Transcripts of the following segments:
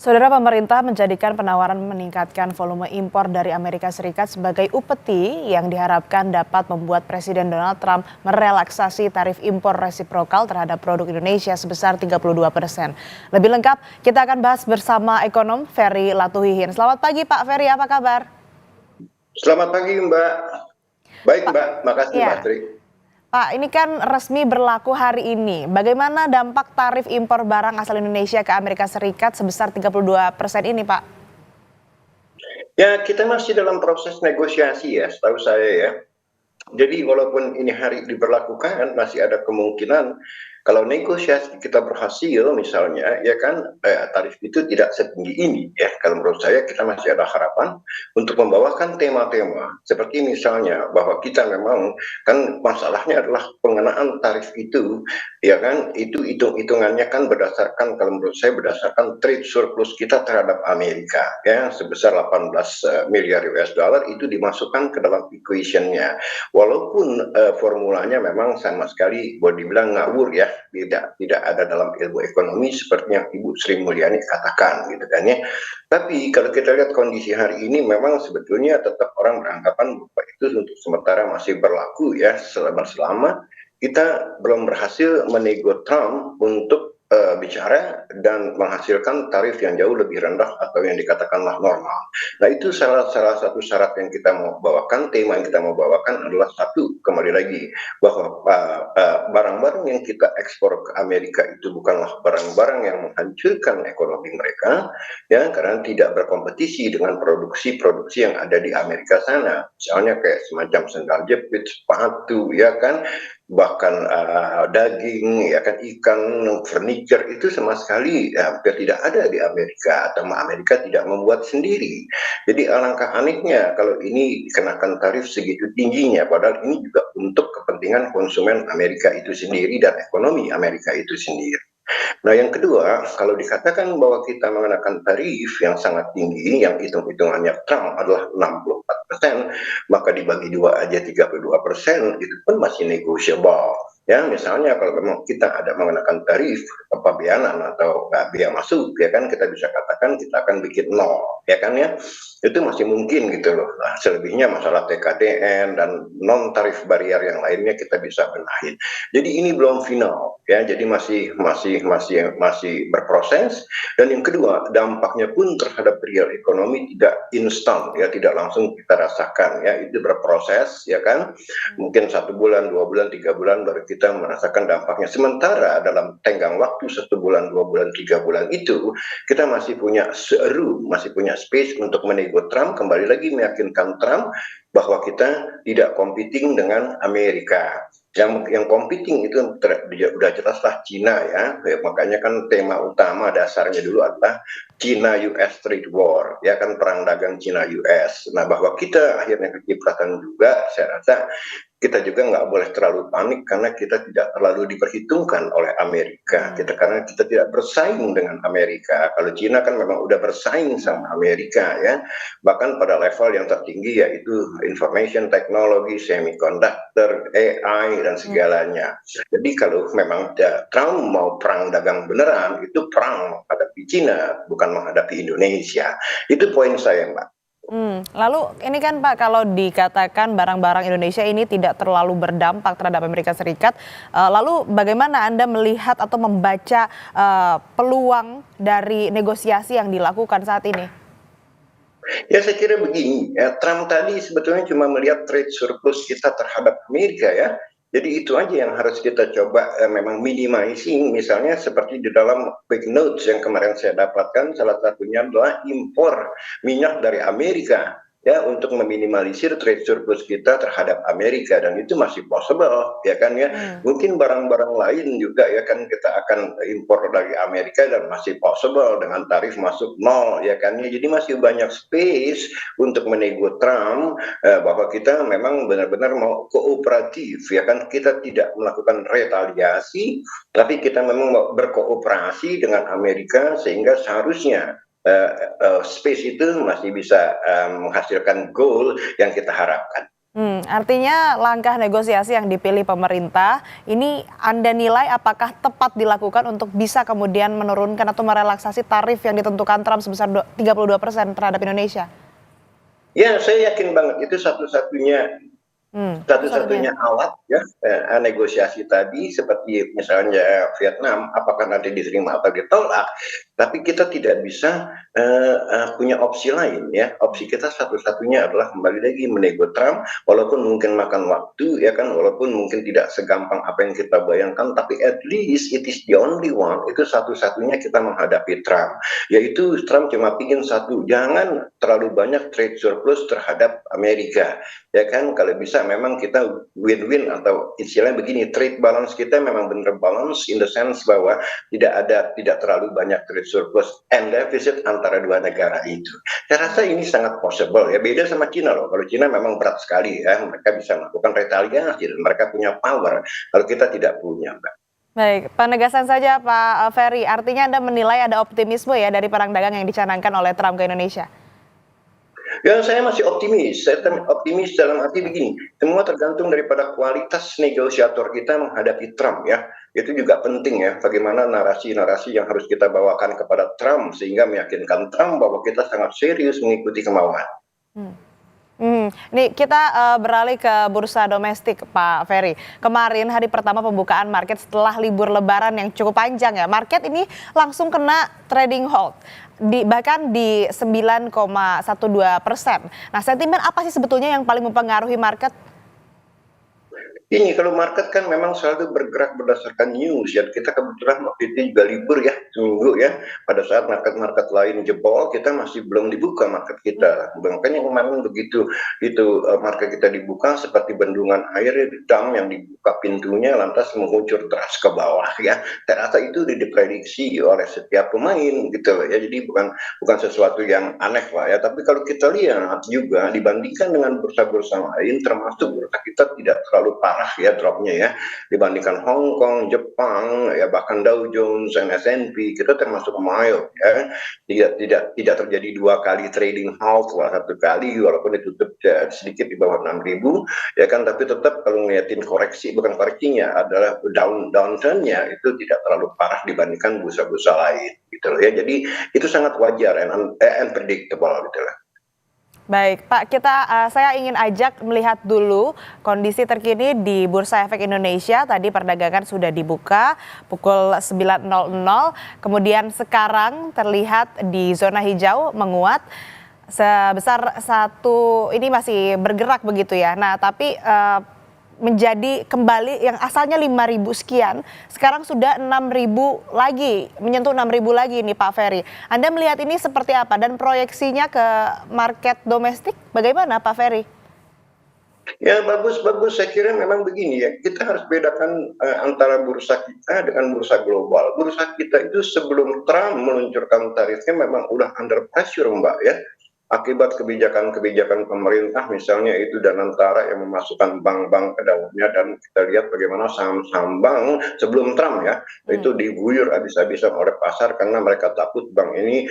Saudara, pemerintah menjadikan penawaran meningkatkan volume impor dari Amerika Serikat sebagai upeti yang diharapkan dapat membuat Presiden Donald Trump merelaksasi tarif impor resiprokal terhadap produk Indonesia sebesar 32%. Lebih lengkap, kita akan bahas bersama ekonom Ferry Latuhihin. Selamat pagi Pak Ferry, apa kabar? Selamat pagi Mbak. Baik Pak, Mbak, makasih Mbak ya. Tri. Pak, ini kan resmi berlaku hari ini. Bagaimana dampak tarif impor barang asal Indonesia ke Amerika Serikat sebesar 32% ini, Pak? Ya kita masih dalam proses negosiasi ya, setahu saya ya. Jadi walaupun ini hari diberlakukan, masih ada kemungkinan kalau negosiasi kita berhasil misalnya, ya kan tarif itu tidak setinggi ini ya. Kalau menurut saya kita masih ada harapan untuk membawakan tema-tema seperti misalnya bahwa kita memang kan masalahnya adalah pengenaan tarif itu, ya kan itu hitung-hitungannya kan berdasarkan kalau menurut saya berdasarkan trade surplus kita terhadap Amerika ya sebesar 18 miliar US dollar itu dimasukkan ke dalam equationnya. Walaupun formulanya memang sama sekali boleh dibilang ngawur ya, tidak ada dalam ilmu ekonomi seperti yang Ibu Sri Mulyani katakan gitu kan ya. Tapi kalau kita lihat kondisi hari ini memang sebetulnya tetap orang beranggapan bahwa itu untuk sementara masih berlaku ya selama kita belum berhasil menego Trump untuk bicara dan menghasilkan tarif yang jauh lebih rendah atau yang dikatakanlah normal. Nah itu salah satu syarat yang kita mau bawakan, tema yang kita mau bawakan adalah satu, kembali lagi, bahwa barang-barang yang kita ekspor ke Amerika itu bukanlah barang-barang yang menghancurkan ekonomi mereka, ya karena tidak berkompetisi dengan produksi-produksi yang ada di Amerika sana. Misalnya kayak semacam sendal jepit, sepatu, ya kan, bahkan daging, ya kan, ikan, furniture itu sama sekali hampir tidak ada di Amerika atau Amerika tidak membuat sendiri. Jadi alangkah anehnya kalau ini dikenakan tarif segitu tingginya, padahal ini juga untuk kepentingan konsumen Amerika itu sendiri dan ekonomi Amerika itu sendiri. Nah yang kedua, kalau dikatakan bahwa kita mengenakan tarif yang sangat tinggi, yang hitung-hitungannya Trump adalah 64%, maka dibagi dua aja 32%, itu pun masih negotiable. Ya, misalnya kalau memang kita ada mengenakan tarif pabeanan atau biaya masuk, ya kan kita bisa katakan kita akan bikin nol, ya kan ya. Itu masih mungkin gitu loh. Nah, selebihnya masalah TKDN dan non tarif barier yang lainnya kita bisa benahin. Jadi ini belum final ya, jadi masih berproses. Dan yang kedua, dampaknya pun terhadap real ekonomi tidak instan ya, tidak langsung kita rasakan ya, itu berproses ya kan. Mungkin 1 bulan, 2 bulan, 3 bulan baru kita merasakan dampaknya. Sementara dalam tenggang waktu 1 bulan, 2 bulan, 3 bulan itu kita masih punya room, masih punya space untuk menego Trump, kembali lagi meyakinkan Trump bahwa kita tidak competing dengan Amerika. Yang competing itu udah jelaslah Cina ya. Makanya kan tema utama dasarnya dulu adalah Cina US trade war, ya kan, perang dagang Cina US. Nah bahwa kita akhirnya kecipratan juga, saya rasa kita juga nggak boleh terlalu panik karena kita tidak terlalu diperhitungkan oleh Amerika. Karena kita tidak bersaing dengan Amerika. Kalau Cina kan memang udah bersaing sama Amerika ya, bahkan pada level yang tertinggi yaitu information technology, semiconductor, AI dan segalanya. Jadi kalau memang Trump mau perang dagang beneran, itu perang menghadapi Cina, bukan menghadapi Indonesia. Itu poin saya, Mbak. Lalu ini kan Pak, kalau dikatakan barang-barang Indonesia ini tidak terlalu berdampak terhadap Amerika Serikat, lalu bagaimana Anda melihat atau membaca peluang dari negosiasi yang dilakukan saat ini? Ya saya kira begini, ya, Trump tadi sebetulnya cuma melihat trade surplus kita terhadap Amerika ya. Jadi itu aja yang harus kita coba memang minimizing, misalnya seperti di dalam quick notes yang kemarin saya dapatkan, salah satunya adalah impor minyak dari Amerika ya untuk meminimalisir trade surplus kita terhadap Amerika, dan itu masih possible ya kan ya. Mungkin barang-barang lain juga ya kan kita akan impor dari Amerika dan masih possible dengan tarif masuk nol ya kan ya. Jadi masih banyak space untuk menego Trump bahwa kita memang benar-benar mau kooperatif ya kan, kita tidak melakukan retaliasi tapi kita memang mau berkooperasi dengan Amerika sehingga seharusnya space itu masih bisa menghasilkan goal yang kita harapkan. Artinya langkah negosiasi yang dipilih pemerintah ini Anda nilai apakah tepat dilakukan untuk bisa kemudian menurunkan atau merelaksasi tarif yang ditentukan Trump sebesar 32% terhadap Indonesia? Ya, saya yakin banget itu Itu satunya. satu-satunya alat ya, negosiasi tadi seperti misalnya Vietnam, apakah nanti diterima atau ditolak, tapi kita tidak bisa punya opsi lain ya. Opsi kita satu-satunya adalah kembali lagi menego Trump, walaupun mungkin makan waktu ya kan, walaupun mungkin tidak segampang apa yang kita bayangkan, tapi at least it is the only one, itu satu-satunya kita menghadapi Trump. Yaitu Trump cuma pingin satu, jangan terlalu banyak trade surplus terhadap Amerika. Ya kan, kalau bisa memang kita win-win atau istilahnya begini, trade balance kita memang benar balance in the sense bahwa tidak terlalu banyak trade surplus and deficit antara dua negara itu. Saya rasa ini sangat possible ya, beda sama Cina loh. Kalau Cina memang berat sekali ya, mereka bisa melakukan retaliasi dan mereka punya power, kalau kita tidak punya, Mbak. Baik, penegasan saja Pak Ferry, artinya Anda menilai ada optimisme ya dari perang dagang yang dicanangkan oleh Trump ke Indonesia? Ya, saya masih optimis. Saya optimis dalam arti begini, semua tergantung daripada kualitas negosiator kita menghadapi Trump ya. Itu juga penting ya, bagaimana narasi-narasi yang harus kita bawakan kepada Trump sehingga meyakinkan Trump bahwa kita sangat serius mengikuti kemauan. Hmm. Nih kita beralih ke bursa domestik Pak Ferry. Kemarin hari pertama pembukaan market setelah libur Lebaran yang cukup panjang ya, market ini langsung kena trading halt. Bahkan di 9,12%. Nah, sentimen apa sih sebetulnya yang paling mempengaruhi market? Ini kalau market kan memang selalu bergerak berdasarkan news ya. Kita kebetulan waktu itu juga libur ya, seminggu ya. Pada saat market-market lain jebol, kita masih belum dibuka market kita. Makanya kemarin begitu itu market kita dibuka seperti bendungan air di dam yang dibuka pintunya lantas mengucur deras ke bawah ya. Saya rasa itu diprediksi oleh setiap pemain gitu loh ya. Jadi bukan bukan sesuatu yang aneh lah ya. Tapi kalau kita lihat juga dibandingkan dengan bursa-bursa lain, termasuk bursa kita tidak terlalu parah ya dropnya ya, dibandingkan Hong Kong, Jepang, ya bahkan Dow Jones dan S&P kita termasuk mild ya, tidak terjadi dua kali trading halt, satu kali walaupun ditutup sedikit di bawah 6.000 ya kan, tapi tetap kalau ngeliatin koreksi, bukan koreksinya adalah downturnnya itu tidak terlalu parah dibandingkan bursa-bursa lain gitu loh ya. Jadi itu sangat wajar and unpredictable gitu lah. Baik, Pak, saya ingin ajak melihat dulu kondisi terkini di Bursa Efek Indonesia. Tadi perdagangan sudah dibuka pukul 9.00, kemudian sekarang terlihat di zona hijau menguat sebesar ini masih bergerak begitu ya. Nah, tapi menjadi kembali yang asalnya 5.000 sekian, sekarang sudah 6.000 lagi, menyentuh 6.000 lagi nih Pak Ferry. Anda melihat ini seperti apa dan proyeksinya ke market domestik bagaimana Pak Ferry? Ya bagus-bagus, saya kira memang begini ya, kita harus bedakan antara bursa kita dengan bursa global. Bursa kita itu sebelum Trump meluncurkan tarifnya memang udah under pressure Mbak ya. Akibat kebijakan-kebijakan pemerintah misalnya itu Danantara yang memasukkan bank-bank ke dalamnya, dan kita lihat bagaimana saham-saham bank sebelum Trump ya itu diguyur habis-habisan oleh pasar karena mereka takut bank ini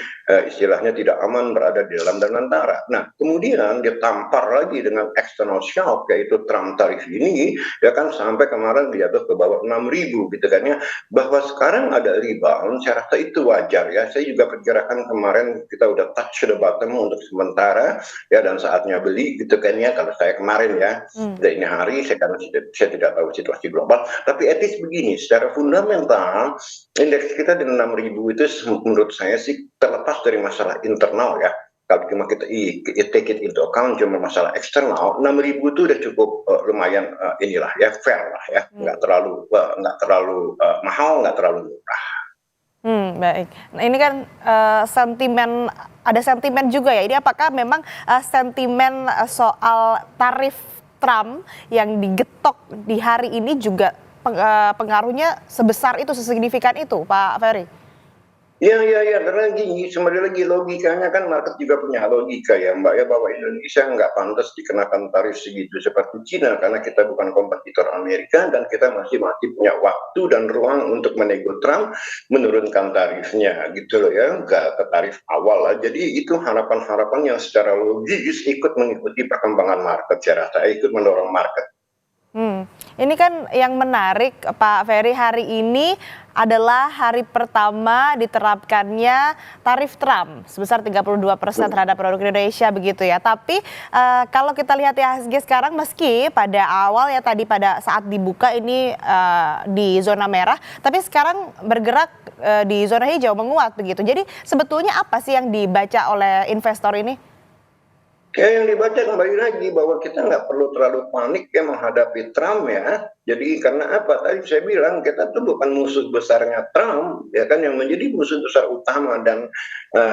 istilahnya tidak aman berada di dalam Danantara. Nah kemudian dia tampar lagi dengan external shock yaitu Trump tarif ini ya kan, sampai kemarin jatuh ke bawah 6.000 gitu kan ya. Bahwa sekarang ada rebound saya rasa itu wajar ya. Saya juga perkirakan kemarin kita udah touch the bottom untuk sementara ya, dan saatnya beli gitu kan ya kalau saya kemarin ya. Dan ini hari karena saya tidak tahu situasi global, tapi etis begini, secara fundamental indeks kita di 6.000 itu menurut saya sih terlepas dari masalah internal ya. Kalau cuma kita take it into account cuma masalah eksternal, 6.000 itu udah cukup lumayan inilah ya, fair lah ya, nggak terlalu mahal, nggak terlalu murah. Baik. Nah ini kan ada sentimen juga ya. Ini apakah memang sentimen soal tarif Trump yang digetok di hari ini juga pengaruhnya sebesar itu, sesignifikan itu, Pak Ferry? Iya, karena gini, kembali lagi logikanya kan market juga punya logika ya Mbak ya, bahwa Indonesia nggak pantas dikenakan tarif segitu seperti Cina karena kita bukan kompetitor Amerika dan kita masih punya waktu dan ruang untuk menego Trump menurunkan tarifnya gitu loh ya, nggak ke tarif awal lah. Jadi itu harapan-harapan yang secara logis ikut mengikuti perkembangan market, saya rasa ikut mendorong market. Ini kan yang menarik Pak Ferry, hari ini adalah hari pertama diterapkannya tarif Trump sebesar 32% terhadap produk Indonesia begitu ya. Tapi kalau kita lihat IHSG sekarang meski pada awal ya tadi pada saat dibuka ini di zona merah, tapi sekarang bergerak di zona hijau menguat begitu. Jadi sebetulnya apa sih yang dibaca oleh investor ini? Ya yang dibaca kembali lagi bahwa kita nggak perlu terlalu panik ya menghadapi Trump ya. Jadi karena apa? Tadi saya bilang kita tuh bukan musuh besarnya Trump ya kan, yang menjadi musuh besar utama dan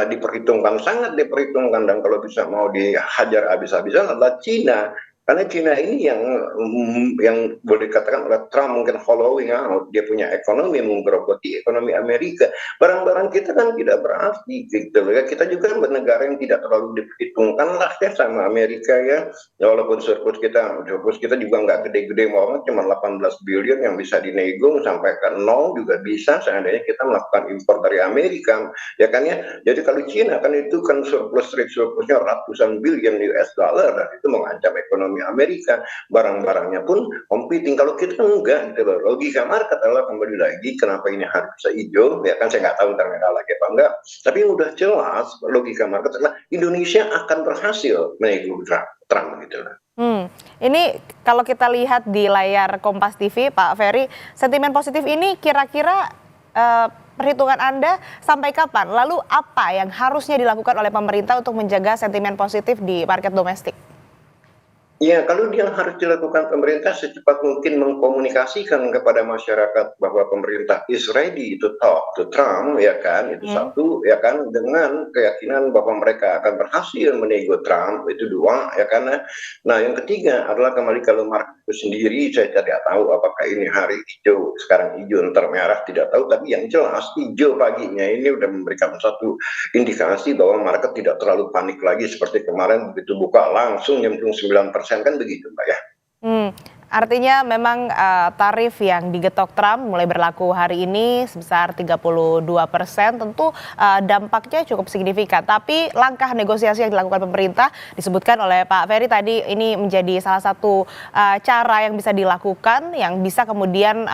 diperhitungkan, sangat diperhitungkan dan kalau bisa mau dihajar habis-habisan adalah Cina. Karena Cina ini yang boleh dikatakan oleh Trump mungkin hollowing out, dia punya ekonomi menggerogoti ekonomi Amerika. Barang-barang kita kan tidak berarti gitu loh ya. Kita juga negara yang tidak terlalu diperhitungkan lah ya sama Amerika ya. Ya walaupun surplus kita juga nggak gede-gede banget, cuma 18 billion yang bisa dinego sampai ke nol juga bisa seandainya kita melakukan impor dari Amerika ya kan ya. Jadi kalau Cina kan itu kan surplusnya ratusan billion US dollar dan itu mengancam ekonomi Amerika, barang-barangnya pun competing. Kalau kita enggak gitu loh. Logika market adalah kembali lagi kenapa ini harus bisa hijau ya kan, saya nggak tahu ntar merah lagi apa enggak, tapi yang udah jelas logika market adalah Indonesia akan berhasil menego Trump gitu loh. Ini kalau kita lihat di layar Kompas TV, Pak Ferry, sentimen positif ini kira-kira perhitungan Anda sampai kapan? Lalu apa yang harusnya dilakukan oleh pemerintah untuk menjaga sentimen positif di market domestik? Ya, kalau yang harus dilakukan pemerintah secepat mungkin mengkomunikasikan kepada masyarakat bahwa pemerintah is ready to talk to Trump, ya kan, itu satu, ya kan, dengan keyakinan bahwa mereka akan berhasil menego Trump, itu dua, ya kan. Nah, yang ketiga adalah kembali kalau market itu sendiri, saya tidak tahu apakah ini hari hijau, sekarang hijau, ntar merah, tidak tahu, tapi yang jelas hijau paginya ini udah memberikan satu indikasi bahwa market tidak terlalu panik lagi seperti kemarin begitu buka langsung nyemplung 9% kan begitu Mbak ya. Hmm, Artinya memang tarif yang digetok Trump mulai berlaku hari ini sebesar 32%, tentu dampaknya cukup signifikan. Tapi langkah negosiasi yang dilakukan pemerintah disebutkan oleh Pak Ferry tadi ini menjadi salah satu cara yang bisa dilakukan yang bisa kemudian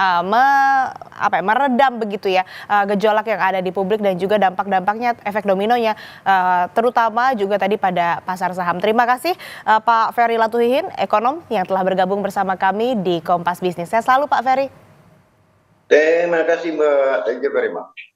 meredam begitu ya gejolak yang ada di publik dan juga dampak-dampaknya, efek dominonya terutama juga tadi pada pasar saham. Terima kasih Pak Ferry Latuhihin, ekonom yang telah bergabung bersama kami di Kompas Bisnis. Saya selalu Pak Ferry. Terima kasih Mbak, thank you very much.